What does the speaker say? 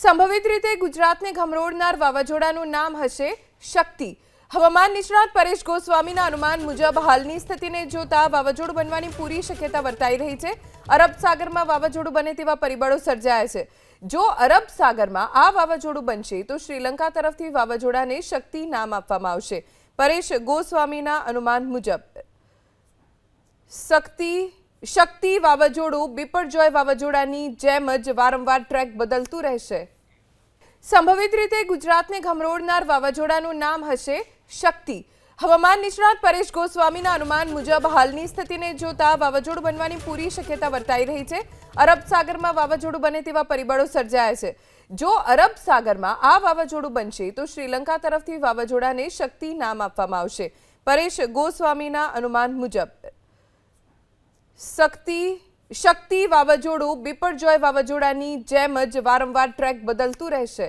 સંભવિત રીતે ગુજરાતને ગમરોડનાર વાવાઝોડાનું નામ હશે શક્તિ। હવામાન નિષ્ણાત પરેશ ગોસ્વામીના અનુમાન મુજબ હાલની સ્થિતિને જોતા વાવાઝોડું બનવાની પૂરી શક્યતા વર્તાઈ રહી છે। અરબ સાગરમાં વાવાઝોડું બને તેવા પરિબળો સર્જાયા છે। જો અરબ સાગરમાં આ વાવાઝોડું બનશે તો શ્રીલંકા તરફથી વાવાઝોડાને શક્તિ નામ આપવામાં આવશે। પરેશ ગોસ્વામીના અનુમાન મુજબ શક્તિ વાવાઝોડું બિપરજોય વાવાઝોડાની જેમ જ વારંવાર ટ્રેક બદલતું રહેશે। સંભવિત રીતે ગુજરાતને ગમરોડનાર વાવાઝોડાનું નામ હશે શક્તિ। હવામાન નિષ્ણાત પરેશ ગોસ્વામીના અનુમાન મુજબ હાલની સ્થિતિને જોતા વાવાઝોડું બનવાની પૂરી શક્યતા વર્તાઈ રહી છે। અરબ સાગરમાં વાવાઝોડું બને તેવા પરિબળો સર્જાયા છે। જો અરબ સાગરમાં આ વાવાઝોડું બનશે તો શ્રીલંકા તરફથી વાવાઝોડાને શક્તિ નામ આપવામાં આવશે। પરેશ ગોસ્વામીના અનુમાન મુજબ શક્તિ વાવાઝોડું બિપરજોય વાવાઝોડાની જેમ જ વારંવાર ટ્રેક બદલતું રહેશે।